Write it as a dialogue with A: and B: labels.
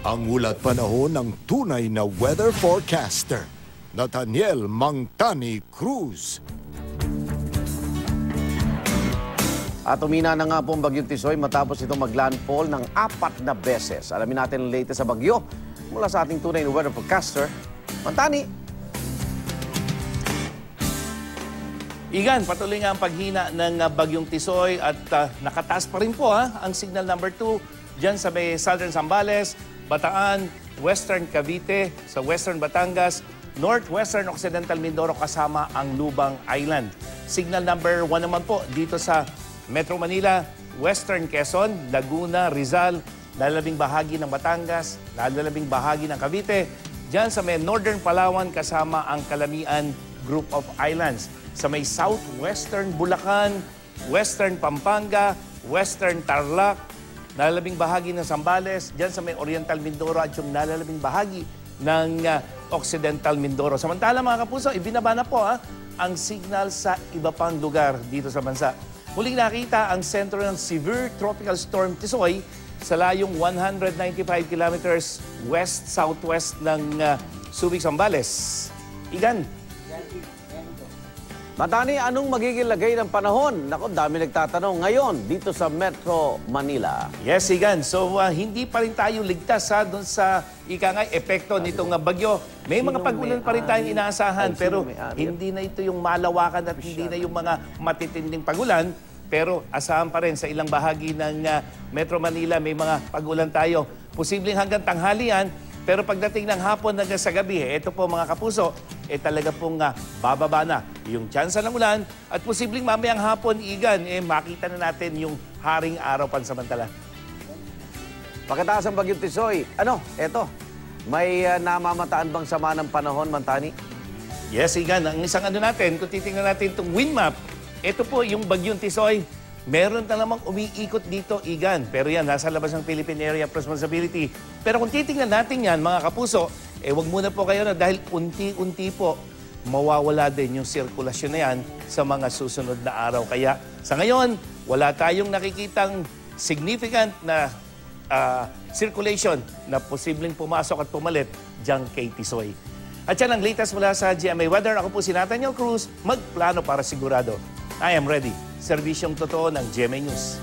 A: Ang ulat panahon ng tunay na weather forecaster, Nathaniel Mangtani Cruz.
B: At umina na nga po ang Bagyong Tisoy matapos ito maglandfall ng 4 na beses. Alamin natin ang latest sa bagyo mula sa ating tunay na weather forecaster, Mangtani.
C: Igan, patuloy nga ang paghina ng Bagyong Tisoy at nakataas pa rin po ang signal number 2 dyan sa may Southern Zambales, Bataan, Western Cavite, sa Western Batangas, Northwestern Occidental Mindoro kasama ang Lubang Island. Signal number 1 naman po dito sa Metro Manila, Western Quezon, Laguna, Rizal, lalabing bahagi ng Batangas, lalabing bahagi ng Cavite, dyan sa may Northern Palawan kasama ang Calamian Group of Islands. Sa may Southwestern Bulacan, Western Pampanga, Western Tarlac, nalalabing bahagi ng Zambales, dyan sa may Oriental Mindoro at yung nalalabing bahagi ng Occidental Mindoro. Samantala mga kapuso, ibinaba na po ang signal sa iba pang lugar dito sa bansa. Muling nakita ang sentro ng Severe Tropical Storm Tisoy sa layong 195 kilometers west-southwest ng Subic, Zambales. Igan.
B: Mangtani, anong magiging lagay ng panahon? Naku, dami nagtatanong ngayon dito sa Metro Manila.
C: Yes, Igan. So, hindi pa rin tayo ligtas doon sa epekto nitong bagyo. May mga pag-ulan pa rin tayong inaasahan, pero hindi na ito yung malawakan at hindi na yung mga matitinding pag-ulan. Pero asahan pa rin sa ilang bahagi ng Metro Manila, may mga pag-ulan tayo. Posibleng hanggang tanghalian, pero pagdating ng hapon hanggang sa gabi, ito po mga kapuso, talaga pong bababa na yung tsansa ng ulan at posibleng mamayang hapon, Igan, makita na natin yung haring araw pansamantala.
B: Pagkataas ang Bagyong Tisoy, eto, may namamataan bang sama ng panahon, Mangtani?
C: Yes, Igan. Ang isang natin, kung titingnan natin itong wind map, ito po yung Bagyong Tisoy. Meron na namang umiikot dito, Igan. Pero yan, nasa labas ng Philippine Area of Responsibility. Pero kung titingnan natin yan, mga kapuso, wag muna po kayo na dahil unti-unti po mawawala din yung sirkulasyon na yan sa mga susunod na araw. Kaya sa ngayon, wala tayong nakikitang significant na circulation na posibleng pumasok at pumalit dyan kay Tisoy. At yan ang latest mula sa GMA Weather. Ako po si Nathaniel Cruz, magplano para sigurado. I am ready. Serbisyong totoo ng GMA News.